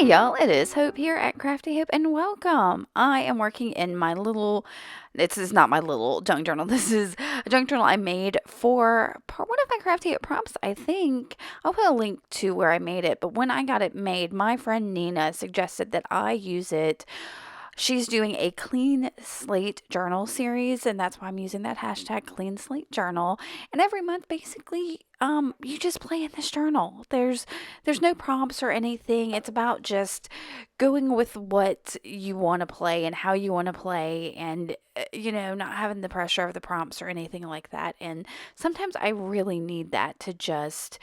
Hey y'all, it is Hope here at Crafty Hope and welcome. I am working in my little, this is not my little junk journal. This is a junk journal I made for one of my Crafty Hope prompts, I think. I'll put a link to where I made it, but when I got it made, my friend Nina suggested that I use it. She's doing a clean slate journal series, and that's why I'm using that hashtag clean slate journal. And every month, basically, you just play in this journal. There's no prompts or anything. It's about just going with what you want to play and how you want to play, and not having the pressure of the prompts or anything like that. And sometimes I really need that to just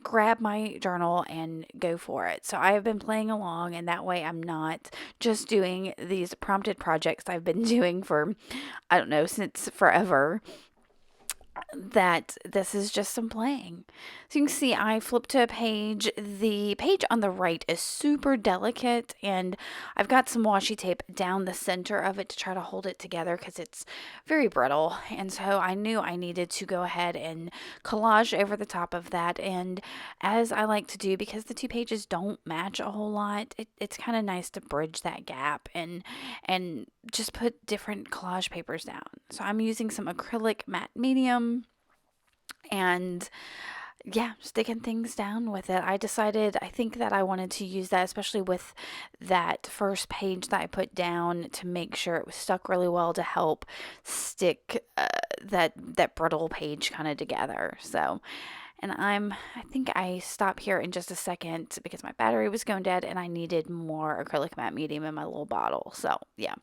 grab my journal and go for it. So I have been playing along, and that way I'm not just doing these prompted projects I've been doing for, I don't know, since forever. That this is just some playing. So you can see I flipped to a page. The page on the right is super delicate, and I've got some washi tape down the center of it to try to hold it together because it's very brittle. And so I knew I needed to go ahead and collage over the top of that. And as I like to do, because the two pages don't match a whole lot, it's kind of nice to bridge that gap and just put different collage papers down. So I'm using some acrylic matte medium and yeah, sticking things down with it. I think that I wanted to use that, especially with that first page that I put down, to make sure it was stuck really well to help stick that brittle page kind of together. So, and I think I stop here in just a second because my battery was going dead and I needed more acrylic matte medium in my little bottle. So, yeah.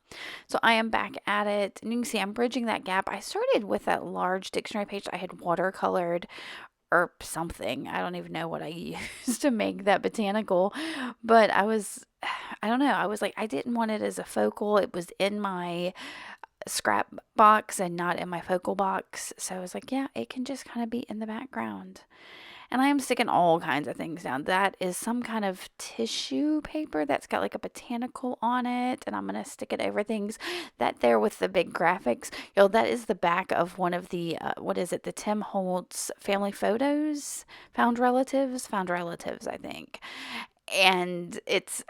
So I am back at it. And you can see I'm bridging that gap. I started with that large dictionary page I had watercolored or something. I don't even know what I used to make that botanical, but I don't know. I was like, I didn't want it as a focal. It was in my scrap box and not in my focal box. So I was like, yeah, it can just kind of be in the background. And I am sticking all kinds of things down. That is some kind of tissue paper that's got like a botanical on it. And I'm going to stick it over things. That there with the big graphics. That is the back of one of the, what is it? The Tim Holtz family photos? Found relatives, I think. And it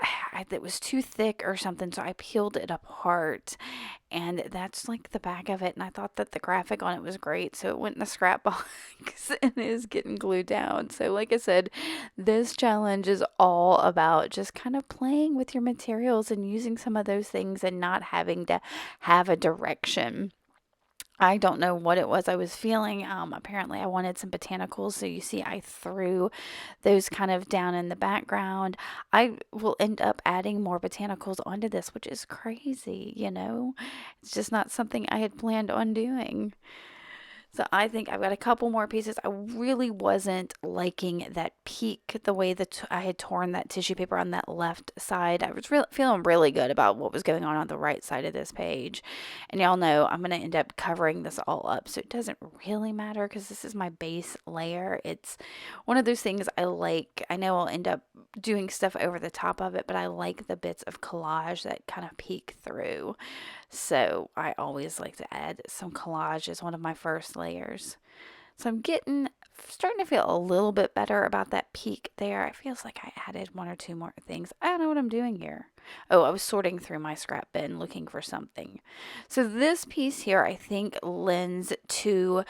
was too thick or something, so I peeled it apart, and that's like the back of it. And I thought that the graphic on it was great, so it went in the scrap box and is getting glued down. So like I said, this challenge is all about just kind of playing with your materials and using some of those things and not having to have a direction. I don't know what it was I was feeling. Apparently, I wanted some botanicals. So you see, I threw those kind of down in the background. I will end up adding more botanicals onto this, which is crazy. It's just not something I had planned on doing. So I think I've got a couple more pieces. I really wasn't liking that peak, the way that I had torn that tissue paper on that left side. I was feeling really good about what was going on the right side of this page. And y'all know I'm going to end up covering this all up. So it doesn't really matter because this is my base layer. It's one of those things I like. I know I'll end up doing stuff over the top of it, but I like the bits of collage that kind of peek through. So I always like to add some collage as one of my first layers. So starting to feel a little bit better about that peak there. It feels like I added one or two more things. I don't know what I'm doing here. Oh, I was sorting through my scrap bin looking for something. So this piece here, I think, lends to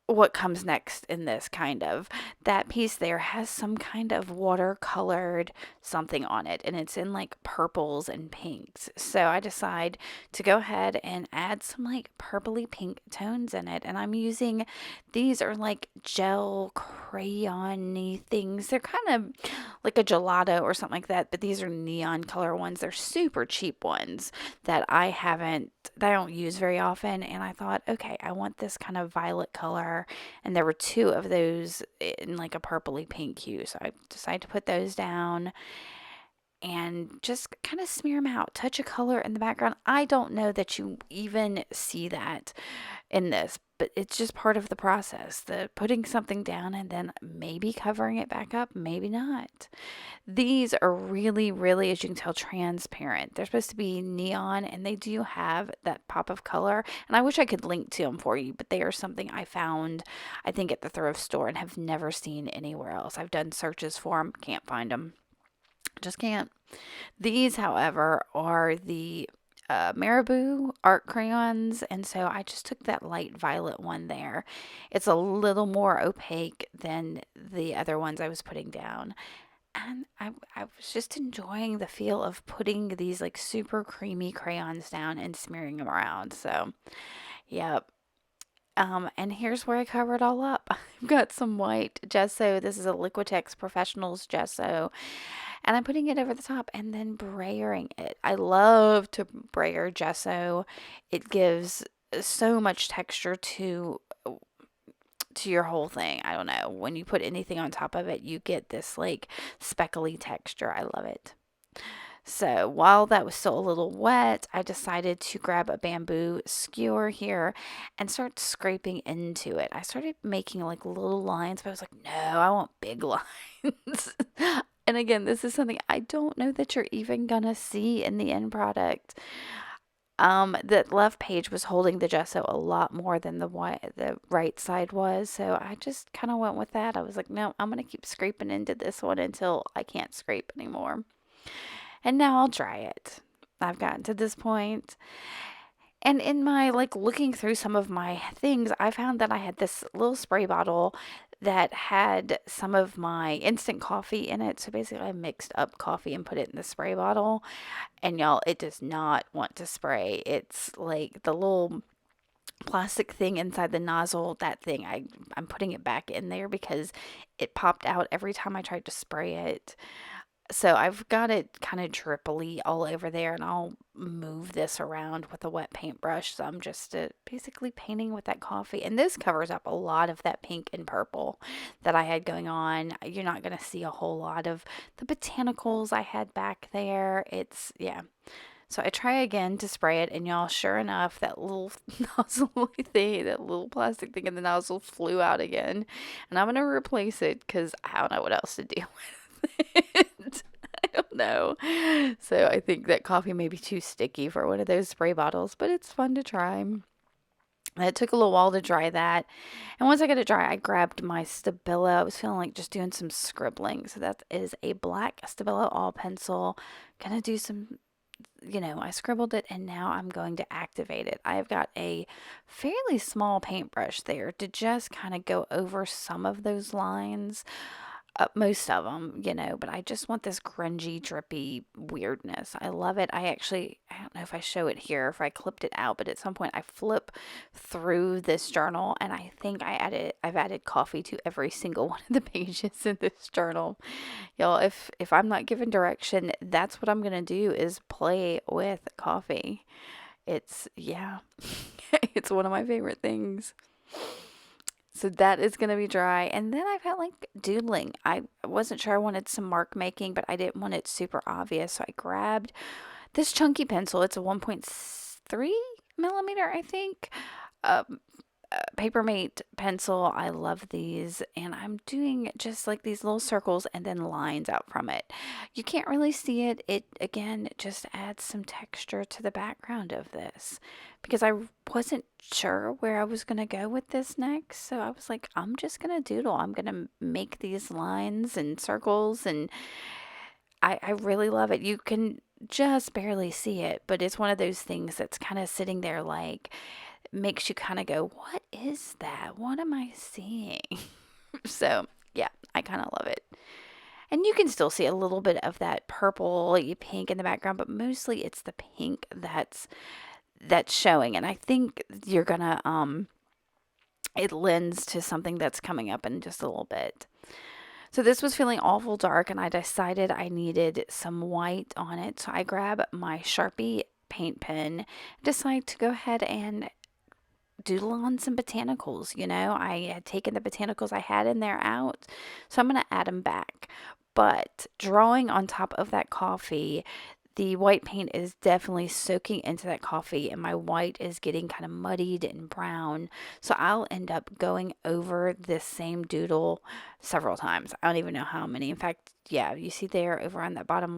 what comes next in this kind of. That piece there has some kind of watercolored something on it, and it's in like purples and pinks. So I decide to go ahead and add some like purpley pink tones in it. And I'm using, these are like gel crayon-y things. They're kind of like a gelato or something like that, but these are neon color ones. They're super cheap ones that I don't use very often. And I thought, okay, I want this kind of violet color. And there were two of those in like a purpley pink hue. So I decided to put those down and just kind of smear them out. Touch of color in the background. I don't know that you even see that in this, but it's just part of the process. The putting something down and then maybe covering it back up, maybe not. These are really, really, as you can tell, transparent. They're supposed to be neon, and they do have that pop of color. And I wish I could link to them for you, but they are something I found, I think, at the thrift store and have never seen anywhere else. I've done searches for them, can't find them. Just can't. These, however, are the Marabou art crayons, and so I just took that light violet one there. It's a little more opaque than the other ones I was putting down. And I was just enjoying the feel of putting these like super creamy crayons down and smearing them around. So, yep. And here's where I cover it all up. I've got some white gesso. This is a Liquitex Professionals gesso, and I'm putting it over the top and then brayering it. I love to brayer gesso. It gives so much texture to your whole thing. I don't know. When you put anything on top of it, you get this like speckly texture. I love it. So while that was still a little wet, I decided to grab a bamboo skewer here and start scraping into it. I started making like little lines, but I was like, no, I want big lines. And again, this is something I don't know that you're even gonna see in the end product. The left page was holding the gesso a lot more than the right side was, so I just kind of went with that. I was like, no, I'm gonna keep scraping into this one until I can't scrape anymore. And now I'll dry it. I've gotten to this point. And in my like looking through some of my things, I found that I had this little spray bottle that had some of my instant coffee in it. So basically, I mixed up coffee and put it in the spray bottle. And y'all, it does not want to spray. It's like the little plastic thing inside the nozzle, that thing, I'm putting it back in there because it popped out every time I tried to spray it. So I've got it kind of drippily all over there, and I'll move this around with a wet paintbrush. So I'm just basically painting with that coffee. And this covers up a lot of that pink and purple that I had going on. You're not going to see a whole lot of the botanicals I had back there. It's, yeah. So I try again to spray it, and y'all, sure enough, that little nozzle thing, that little plastic thing in the nozzle flew out again. And I'm going to replace it because I don't know what else to do with it. I don't know. So I think that coffee may be too sticky for one of those spray bottles, but it's fun to try. And it took a little while to dry that. And once I got it dry, I grabbed my Stabilo. I was feeling like just doing some scribbling. So that is a black Stabilo all pencil. Gonna do some, I scribbled it and now I'm going to activate it. I've got a fairly small paintbrush there to just kind of go over some of those lines, most of them, but I just want this grungy, drippy weirdness. I love it. I don't know if I show it here, if I clipped it out, but at some point I flip through this journal and I think I've added coffee to every single one of the pages in this journal. Y'all, if I'm not given direction, that's what I'm gonna do is play with coffee. It's, yeah, it's one of my favorite things. So that is going to be dry. And then I've got like doodling. I wasn't sure I wanted some mark making, but I didn't want it super obvious. So I grabbed this chunky pencil. It's a 1.3 millimeter, I think. Um, Papermate pencil. I love these, and I'm doing just like these little circles and then lines out from it. You can't really see it. It again just adds some texture to the background of this because I wasn't sure where I was going to go with this next. So I was like, I'm just going to doodle. I'm going to make these lines and circles, and I really love it. You can just barely see it, but it's one of those things that's kind of sitting there like makes you kind of go, what is that? What am I seeing? So, yeah, I kind of love it. And you can still see a little bit of that purple pink in the background, but mostly it's the pink that's showing. And I think you're gonna it lends to something that's coming up in just a little bit. So this was feeling awful dark, and I decided I needed some white on it. So I grab my Sharpie paint pen, decide to go ahead and doodle on some botanicals. I had taken the botanicals I had in there out, so I'm going to add them back. But drawing on top of that coffee, the white paint is definitely soaking into that coffee, and my white is getting kind of muddied and brown. So I'll end up going over this same doodle several times. I don't even know how many. In fact, yeah, you see there over on that bottom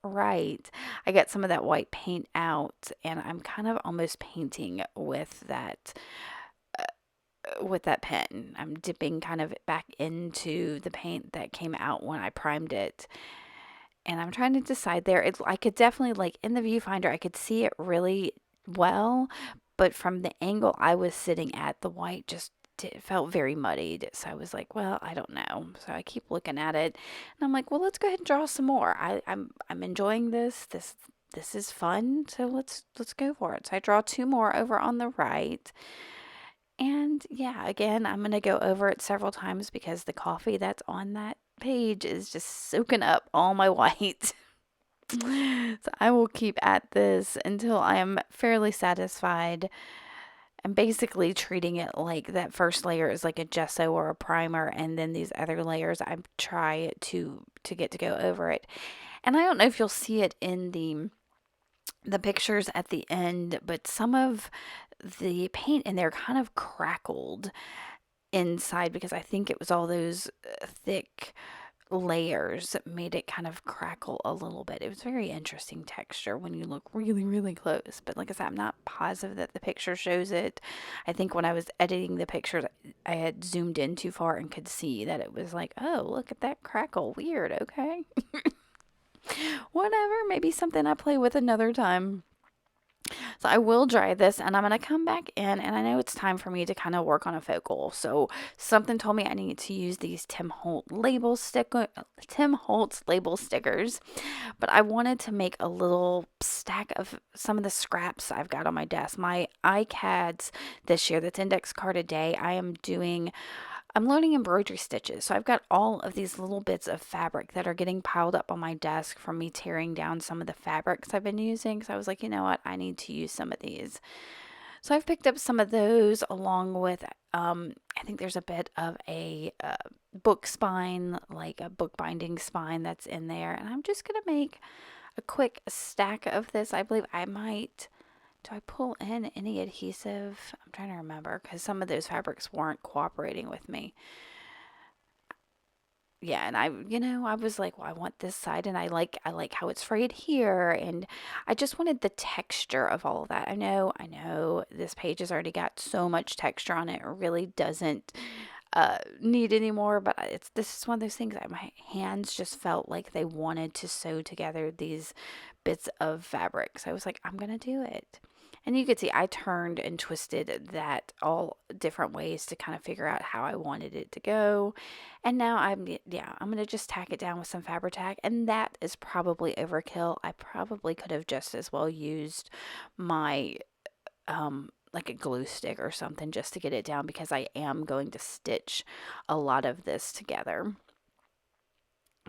right, I got some of that white paint out, and I'm kind of almost painting with that with that pen. I'm dipping kind of back into the paint that came out when I primed it. And I'm trying to decide there. I could definitely, like in the viewfinder, I could see it really well, but from the angle I was sitting at, the white just felt very muddied. So I was like, well, I don't know. So I keep looking at it, and I'm like, well, let's go ahead and draw some more. I'm enjoying this. This is fun. So let's go for it. So I draw two more over on the right. And yeah, again, I'm going to go over it several times because the coffee that's on that page is just soaking up all my white. So I will keep at this until I am fairly satisfied. I'm basically treating it like that first layer is like a gesso or a primer, and then these other layers I try to get to go over it. And I don't know if you'll see it in the pictures at the end, but some of the paint in there kind of crackled inside because I think it was all those thick layers that made it kind of crackle a little bit. It was very interesting texture when you look really, really close. But like I said, I'm not positive that the picture shows it. I think when I was editing the pictures, I had zoomed in too far and could see that it was like, oh, look at that crackle. Weird. Okay. Whatever. Maybe something I play with another time. So I will dry this and I'm going to come back in, and I know it's time for me to kind of work on a focal. So something told me I need to use these Tim Holtz label stickers, but I wanted to make a little stack of some of the scraps I've got on my desk. My iCads this year, that's index card a day. I'm learning embroidery stitches. So I've got all of these little bits of fabric that are getting piled up on my desk from me tearing down some of the fabrics I've been using. So I was like, you know what? I need to use some of these. So I've picked up some of those along with, I think there's a bit of a book spine, like a bookbinding spine that's in there. And I'm just going to make a quick stack of this. I believe I might. Do I pull in any adhesive? I'm trying to remember because some of those fabrics weren't cooperating with me. Yeah, and I was like, well, I want this side, and I like how it's frayed here, and I just wanted the texture of all of that. I know this page has already got so much texture on it. It really doesn't need any more, but this is one of those things that my hands just felt like they wanted to sew together these bits of fabric. So I was like, I'm gonna do it. And you could see I turned and twisted that all different ways to kind of figure out how I wanted it to go. And now I'm going to just tack it down with some Fabri-Tac, and that is probably overkill. I probably could have just as well used my like a glue stick or something just to get it down, because I am going to stitch a lot of this together.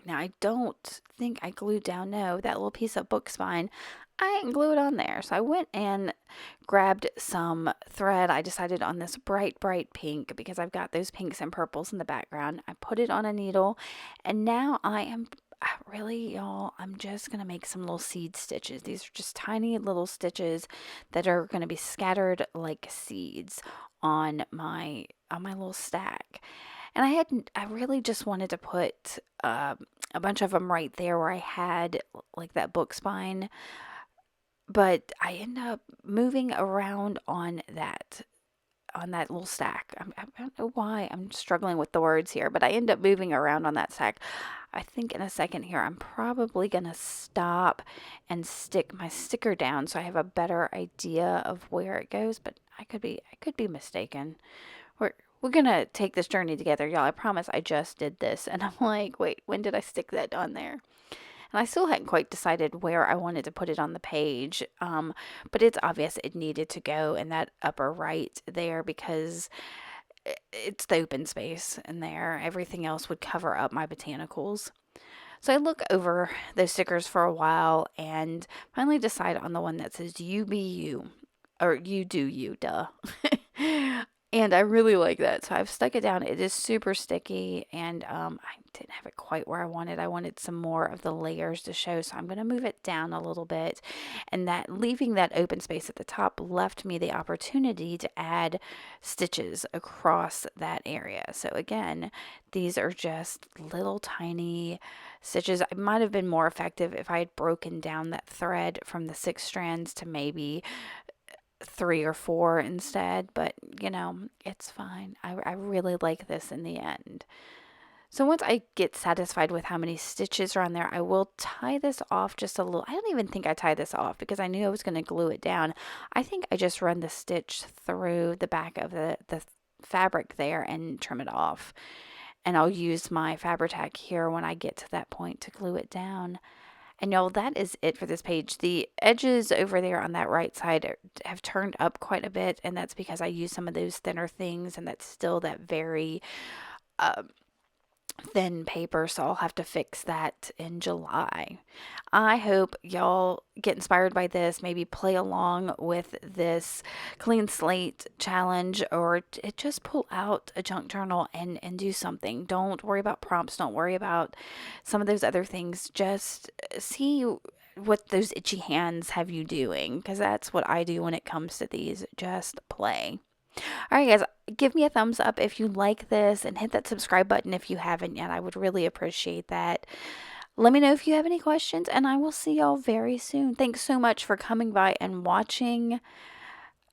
Now, I don't think I glued down, no, that little piece of book spine. I didn't glue it on there. So I went and grabbed some thread. I decided on this bright, bright pink because I've got those pinks and purples in the background. I put it on a needle, and now really, y'all, I'm just going to make some little seed stitches. These are just tiny little stitches that are going to be scattered like seeds on my little stack. And I really just wanted to put a bunch of them right there where I had like that book spine, but I end up moving around on that little stack. I don't know why I'm struggling with the words here, but I end up moving around on that stack. I think in a second here, I'm probably going to stop and stick my sticker down so I have a better idea of where it goes, but I could be mistaken. We're going to take this journey together, y'all. I promise I just did this. And I'm like, wait, when did I stick that on there? And I still hadn't quite decided where I wanted to put it on the page, but it's obvious it needed to go in that upper right there because it's the open space in there. Everything else would cover up my botanicals. So I look over those stickers for a while and finally decide on the one that says "You be you," or "You do you," duh. And I really like that. So I've stuck it down. It is super sticky, and I didn't have it quite where I wanted. I wanted some more of the layers to show, so I'm going to move it down a little bit. And that leaving that open space at the top left me the opportunity to add stitches across that area. So again, these are just little tiny stitches. It might have been more effective if I had broken down that thread from the 6 strands to maybe 3 or 4 instead, but it's fine. I really like this in the end. So once I get satisfied with how many stitches are on there, I will tie this off just a little. I don't even think I tied this off because I knew I was going to glue it down. I think I just run the stitch through the back of the fabric there and trim it off. And I'll use my Fabri-Tac here when I get to that point to glue it down. And y'all, that is it for this page. The edges over there on that right side have turned up quite a bit, and that's because I use some of those thinner things, and that's still that very thin paper, so I'll have to fix that in July. I hope y'all get inspired by this, maybe play along with this clean slate challenge, or just pull out a junk journal and do something. Don't worry about prompts, don't worry about some of those other things. Just see what those itchy hands have you doing, because that's what I do when it comes to these. Just play. All right, guys, give me a thumbs up if you like this and hit that subscribe button if you haven't yet. I would really appreciate that. Let me know if you have any questions, and I will see y'all very soon. Thanks so much for coming by and watching.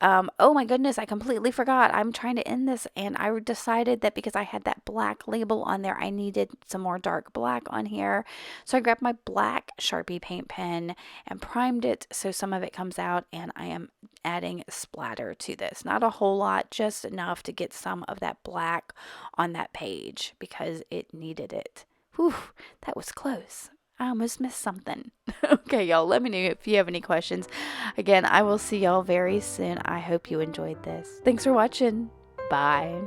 Oh my goodness, I completely forgot. I'm trying to end this, and I decided that because I had that black label on there, I needed some more dark black on here. So I grabbed my black Sharpie paint pen and primed it so some of it comes out, and I am adding splatter to this. Not a whole lot, just enough to get some of that black on that page because it needed it. Whew, that was close. I almost missed something. Okay, y'all, let me know if you have any questions. Again, I will see y'all very soon. I hope you enjoyed this. Thanks for watching. Bye.